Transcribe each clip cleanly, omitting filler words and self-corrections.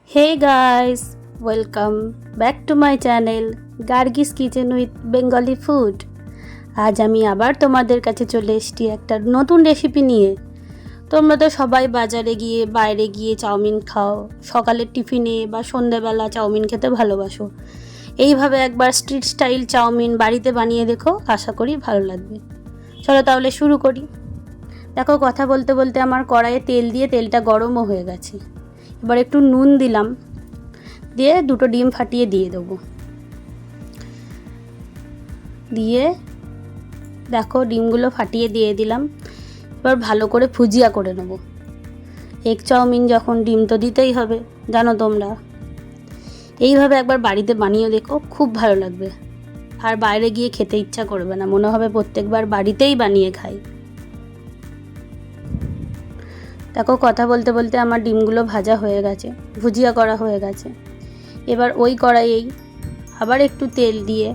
Hey guys, welcome back to my channel Gargi's kitchen with Bengali food. আজ আমি আবার তোমাদের কাছে চলে এসেছি একটা নতুন রেসিপি নিয়ে। তোমরা তো সবাই বাজারে গিয়ে বাইরে গিয়ে চাউমিন খাও, সকালের টিফিনে বা সন্ধ্যাবেলা চাউমিন খেতে ভালোবাসো। এইভাবে একবার স্ট্রিট স্টাইল চাউমিন বাড়িতে বানিয়ে দেখো, আশা করি ভালো লাগবে। চলো তাহলে শুরু করি। দেখো, কথা বলতে বলতে আমার কড়াইয়ে তেল দিয়ে তেলটা গরমও হয়ে গেছে। এবার একটু নুন দিলাম, দিয়ে দুটো ডিম ফাটিয়ে দিয়ে দেবো। দিয়ে দেখো ডিমগুলো ফাটিয়ে দিয়ে দিলাম। এবার ভালো করে ভুজিয়া করে নেব। এগ চাউমিন যখন ডিম তো দিতেই হবে, জানো তোমরা। এইভাবে একবার বাড়িতে বানিয়ে দেখো, খুব ভালো লাগবে। আর বাইরে গিয়ে খেতে ইচ্ছা করবে না, মনে হবে প্রত্যেকবার বাড়িতেই বানিয়ে খাই। দেখো, কথা বলতে বলতে আমার ডিমগুলো ভাজা হয়ে গেছে, ভুজিয়া করা হয়ে গেছে। এবার ওই কড়াইয়েই আবার একটু তেল দিয়ে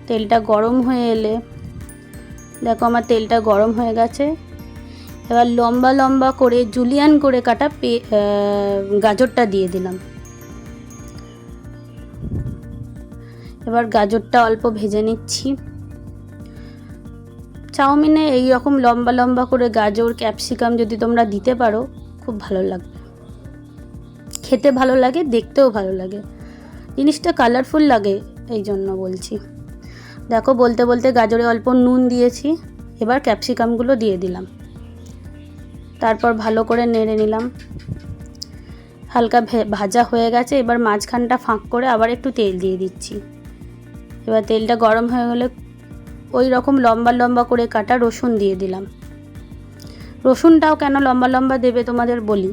তেলটা গরম হয়ে এলে, দেখো আমার তেলটা গরম হয়ে গেছে। এবার লম্বা লম্বা করে জুলিয়ান করে কাটা গাজরটা দিয়ে দিলাম। এবার গাজরটা অল্প ভেজে নিচ্ছি। চাউমিনে এই রকম লম্বা লম্বা করে গাজর ক্যাপসিকাম যদি তোমরা দিতে পারো, খুব ভালো লাগবে, খেতে ভালো লাগে, দেখতেও ভালো লাগে, জিনিসটা কালারফুল লাগে, এই জন্য বলছি। দেখো, বলতে বলতে গাজরে অল্প নুন দিয়েছি। এবার ক্যাপসিকামগুলো দিয়ে দিলাম, তারপর ভালো করে নেড়ে নিলাম। হালকা ভাজা হয়ে গেছে। এবার মাঝখানটা ফাঁক করে আবার একটু তেল দিয়ে দিচ্ছি। এবার তেলটা গরম হয়ে গেলে ওই রকম লম্বা লম্বা করে কাটা রসুন দিয়ে দিলাম। রসুনটাও কেন লম্বা লম্বা দেবে তোমাদের বলি,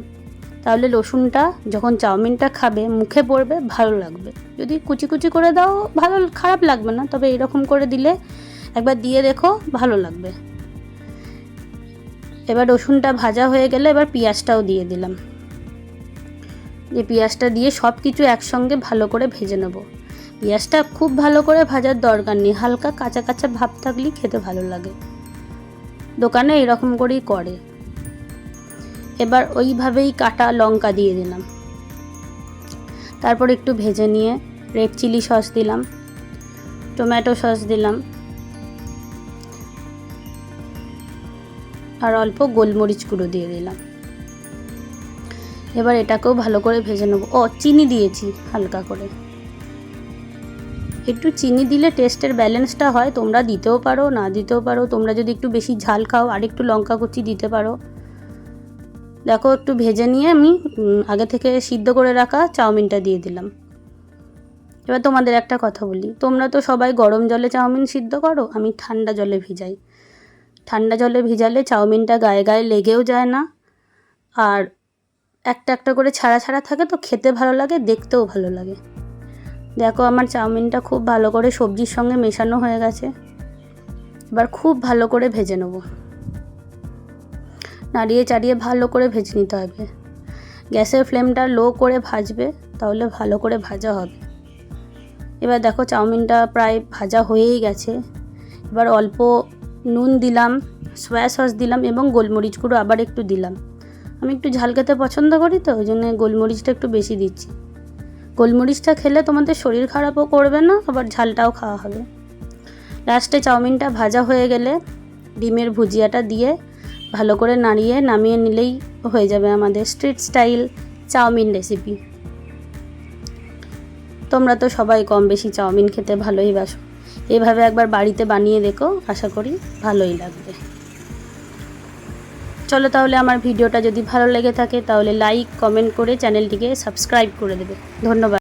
তাহলে রসুনটা যখন চাউমিনটা খাবে মুখে পড়বে, ভালো লাগবে। যদি কুচি কুচি করে দাও ভালো, খারাপ লাগবে না, তবে এরকম করে দিলে একবার দিয়ে দেখো, ভালো লাগবে। এবার রসুনটা ভাজা হয়ে গেলে এবার পেঁয়াজটাও দিয়ে দিলাম। যে পেঁয়াজটা দিয়ে সব কিছু একসঙ্গে ভালো করে ভেজে নেব। পেঁয়াজটা খুব ভালো করে ভাজার দরকার নেই, হালকা কাঁচা কাঁচা ভাব থাকলেই খেতে ভালো লাগে। দোকানে এরকম করেই করে। এবার ওইভাবেই কাটা লঙ্কা দিয়ে দিলাম। তারপর একটু ভেজে নিয়ে রেড চিলি সস দিলাম, টমেটো সস দিলাম, আর অল্প গোলমরিচ গুঁড়ো দিয়ে দিলাম। এবার এটাকেও ভালো করে ভেজে নেব। চিনি দিয়েছি হালকা করে। একটু চিনি দিলে টেস্টের ব্যালেন্সটা হয়, তোমরা দিতেও পারো, না দিতেও পারো। তোমরা যদি একটু বেশি ঝাল খাও আর একটু লঙ্কা কুচি দিতে পারো। দেখো, একটু ভেজে নিয়ে আমি আগে থেকে সিদ্ধ করে রাখা চাউমিনটা দিয়ে দিলাম। এবার তোমাদের একটা কথা বলি, তোমরা তো সবাই গরম জলে চাউমিন সিদ্ধ করো, আমি ঠান্ডা জলে ভিজাই। ঠান্ডা জলে ভিজালে চাউমিনটা গায়ে গায়ে লেগেও যায় না, আর একটা একটা করে ছাড়া ছাড়া থাকে, তো খেতে ভালো লাগে, দেখতেও ভালো লাগে। দেখো, আমার চাউমিনটা খুব ভালো করে সবজির সঙ্গে মেশানো হয়ে গেছে। এবার খুব ভালো করে ভেজে নেব, নাড়িয়ে চাড়িয়ে ভালো করে ভেজে নিতে হবে। গ্যাসের ফ্লেমটা লো করে ভাজবে, তাহলে ভালো করে ভাজা হবে। এবার দেখো, চাউমিনটা প্রায় ভাজা হয়েই গেছে। এবার অল্প নুন দিলাম, সয়া সস দিলাম এবং গোলমরিচ গুঁড়ো আবার একটু দিলাম। আমি একটু ঝাল খেতে পছন্দ করি, তো ওই জন্য গোলমরিচটা একটু বেশি দিচ্ছি। গোলমরিচটা খেলে তোমাদের শরীর খারাপও করবে না, আবার ঝালটাও খাওয়া হবে। লাস্টে চাউমিনটা ভাজা হয়ে গেলে ডিমের ভুজিয়াটা দিয়ে ভালো করে নাড়িয়ে নামিয়ে নিলেই হয়ে যাবে আমাদের স্ট্রিট স্টাইল চাউমিন রেসিপি। তোমরা তো সবাই কম বেশি চাউমিন খেতে ভালোই বাসো। এভাবে একবার বাড়িতে বানিয়ে দেখো, আশা করি ভালোই লাগবে। চলো তাহলে, আমার ভিডিওটা যদি ভালো লেগে থাকে তাহলে লাইক কমেন্ট করে চ্যানেলটিকে সাবস্ক্রাইব করে দেবে। ধন্যবাদ।